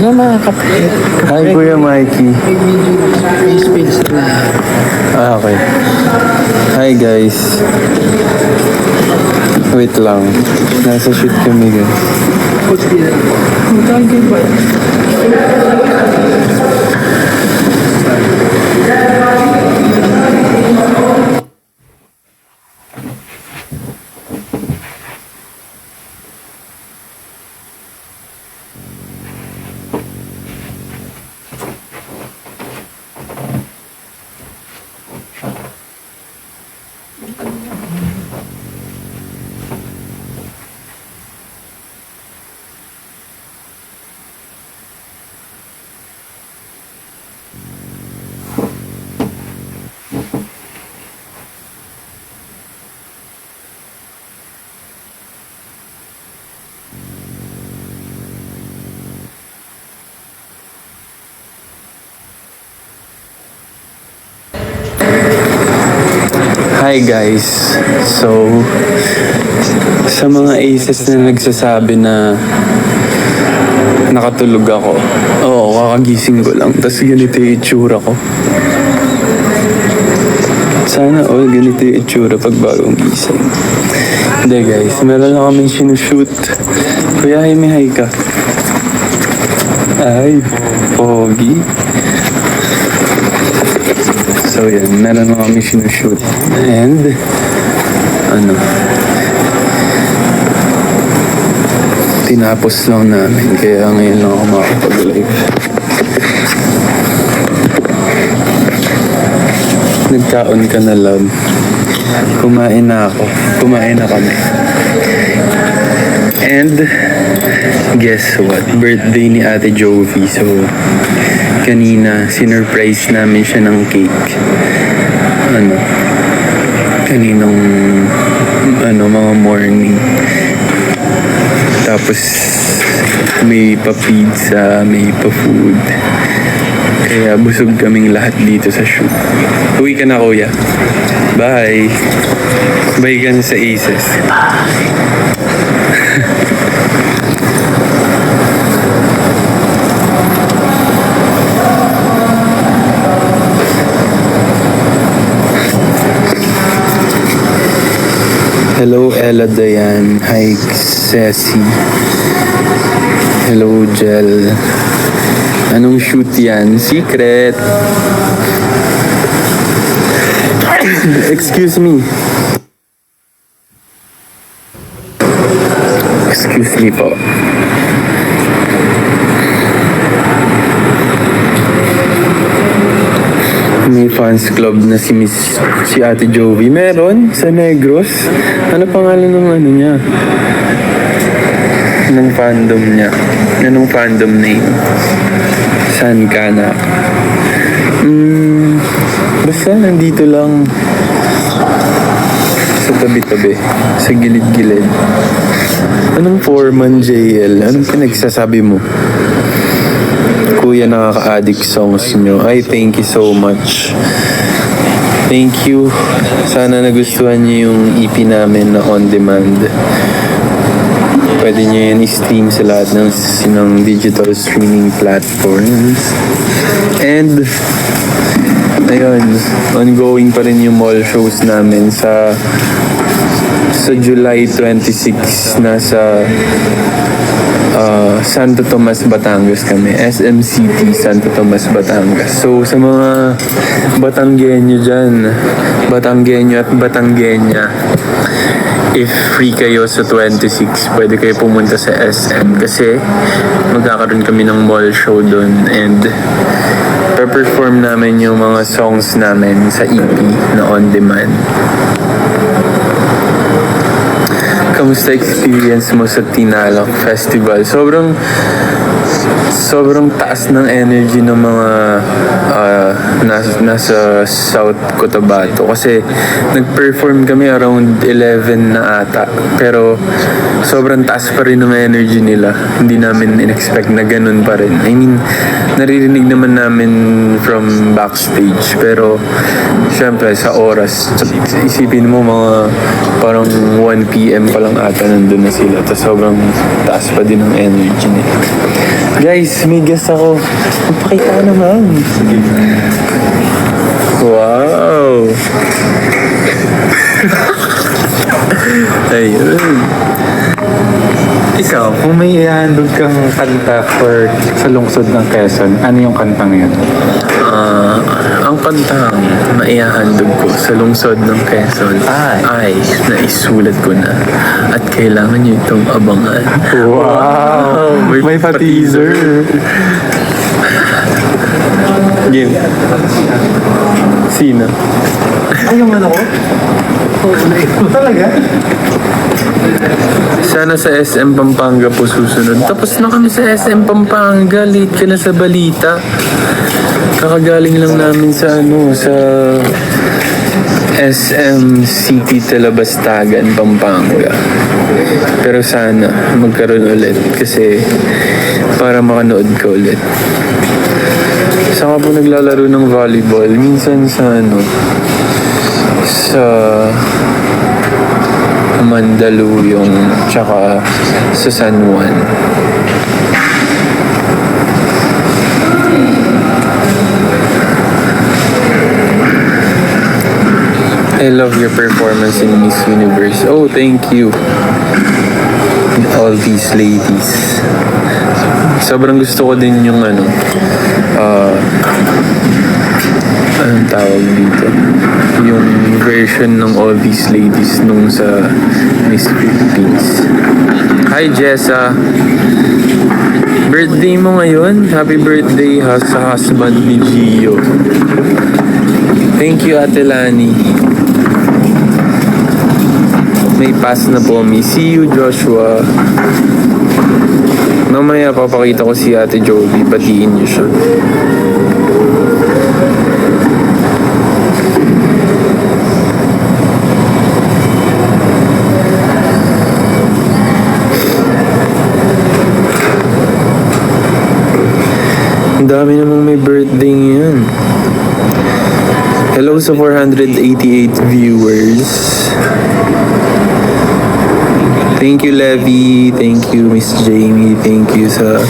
Ano mga kapit? Hi, Kuya Mikey. May space rin. Okay. Hi, guys. Wait lang. Nasa shoot kami, guys. Thank you, ba? Hi, guys. So, sa mga aces na nagsasabi na nakatulog ako. Oo, kakagising ko lang. Tapos ganito yung itsura ko. Sana all ganito yung itsura pag bagong gising. Hindi, guys. Meron na kaming sinushoot. Kuya, may hi ka. Ay, pogi. So yan, meron na kami sinushoot. And, tinapos lang namin. Kaya ngayon lang ako makakapag-live. Nagkaon ka na, love. Kumain na ako. Kumain na kami. And, guess what? Birthday ni Ate Jovi. So, kanina, sinurprise namin siya ng cake. Kaninang, mga morning. Tapos, may pa-pizza, may pa-food. Kaya busog kaming lahat dito sa shoot. Uwi ka na, kuya. Bye. Bye ka na sa Aces. Hello, Ella Dayan. Hi, Ceci. Hello, Jel. Anong shoot yan? Secret. Excuse me. Excuse me po. May fans club na si Ate Jovi. Meron sa Negros. Ano pangalan ng niya? Anong fandom niya? Anong fandom name? San ka na? Basta nandito lang sa tabi-tabi, sa gilid-gilid. Anong Foreman JL? Anong pinagsasabi mo? Kuya, nakaka-addict songs nyo. Ay, thank you so much. Thank you. Sana nagustuhan nyo yung EP namin na on demand. Pwede nyo yan i-stream sa lahat ng digital streaming platforms. And, ayun, ongoing pa rin yung mall shows namin sa July 26 nasa Santo Tomas, Batangas kami. SM City, Santo Tomas, Batangas. So, sa mga Batanggenyo dyan, Batanggenyo at Batanggenya, if free kayo sa 26, pwede kayo pumunta sa SM kasi magkakaroon kami ng mall show doon and perform namin yung mga songs namin sa EP na on demand. Kamusta experience mo sa Tinalak Festival? Sobrang taas ng energy ng mga nasa South Cotabato kasi nag-perform kami around 11 na ata pero sobrang taas pa rin ng energy nila. Hindi namin in-expect na ganun pa rin. I mean, naririnig naman namin from backstage pero syempre sa oras isipin mo mga parang 1 PM pa lang ata nandun na sila tapos sobrang taas pa din ng energy nila. Guys, may guest ako. Magpakita ka naman. Wow! Ayun. Ikaw, kung may ihandog kang kanta for sa lungsod ng Quezon, ano yung kantang yun? Ang kantang maihahandog ko sa lungsod ng Quezon ay naisulat ko na at kailangan nyo itong abangan. Wow! May pa-teaser. Game. Sino? Ay, yung ano ko? Talaga? Sana sa SM Pampanga po susunod. Tapos na kami sa SM Pampanga. Late ka na sa balita. Kakagaling lang namin sa sa SM City Talabastagan, Pampanga. Pero sana magkaroon ulit kasi para makanood ka ulit. Saan ka po naglalaro ng volleyball? Minsan sa sa Mandaluyong tsaka sa San Juan. I love your performance in Miss Universe. Oh, thank you. And all these ladies. Sobrang gusto ko din yung anong tawag dito? Yung version ng all these ladies nung sa Miss Philippines. Hi, Jessa. Birthday mo ngayon? Happy birthday sa husband ni Gio. Thank you, Ate Lani. May pass na po, mi. See you, Joshua. Mamaya papakita ko si Ate Joby. Batiin niyo siya. Ang dami namang may birthday ngayon. Hello sa 488 viewers. Thank you, Levy. Thank you, Miss Jamie. Thank you sa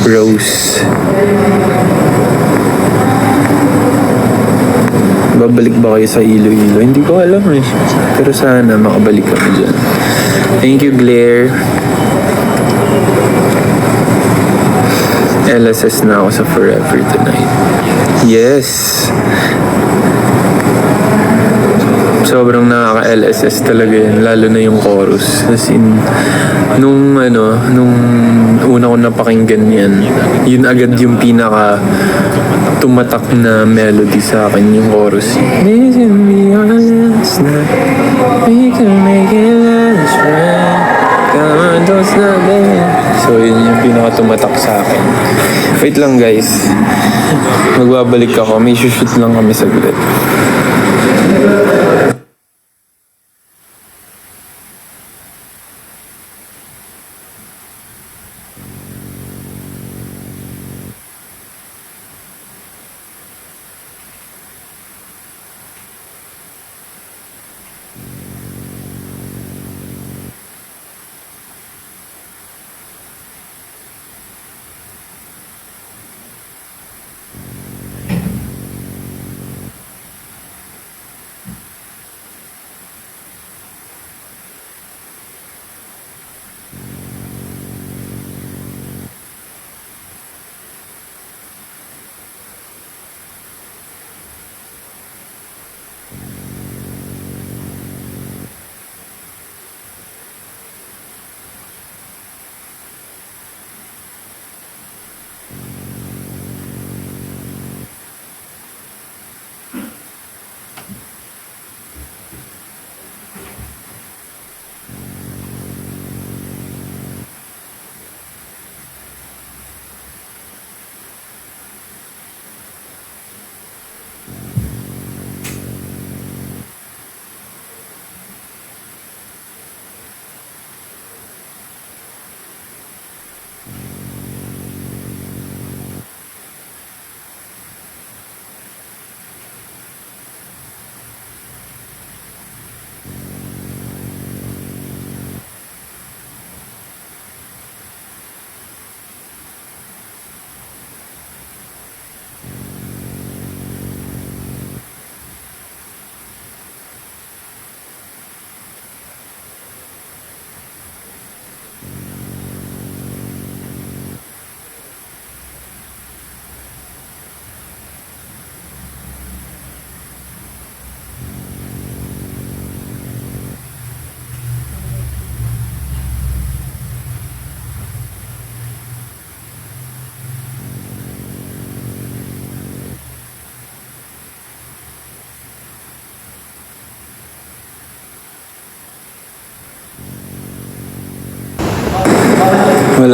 Rose. Babalik ba kayo sa Iloilo? Hindi ko alam eh. Pero sana makabalik kami dyan. Thank you, Blair. LSS na ako sa Forever Tonight. Yes! Sobrang nakaka-LSS talaga yan, lalo na yung chorus. As in, nung una ko napakinggan yan, yun agad yung pinaka tumatak na melody sa akin, yung chorus. We can be honest na, we can make it last right. Come on, don't stop it. So yun yung pinaka tumatak sa akin. Wait lang guys, magbabalik ako, may shoot lang kami saglit.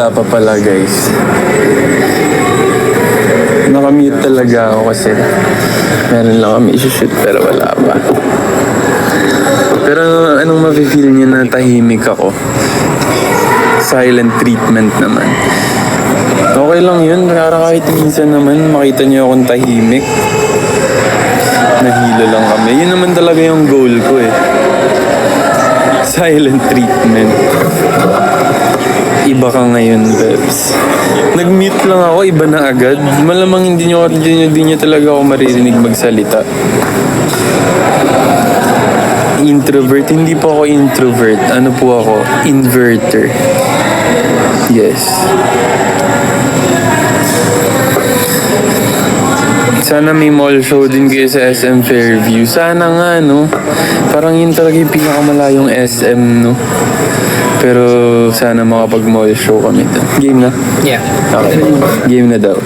wala pa pala guys. Nakamute talaga ako kasi meron lang kami isushoot pero wala pa. Pero anong mafe-feel niyo na tahimik ako? Silent treatment naman. Okay lang yun. Para kahit minsan naman makita niyo akong tahimik. Nahilo lang kami. Yun naman talaga yung goal ko eh. Silent treatment. Iba ka ngayon, Peps. Nag-mute lang ako, iba na agad. Malamang hindi nyo talaga ako maririnig magsalita. Introvert, hindi po ako introvert. Ano po ako? Inverter. Yes. Sana may mall show din kayo sa SM Fairview. Sana nga, no? Parang yun talaga yung pinakamalayong SM, no? Pero sana makapag-mall show kami doon. Game na? Yeah. Okay. Game na daw.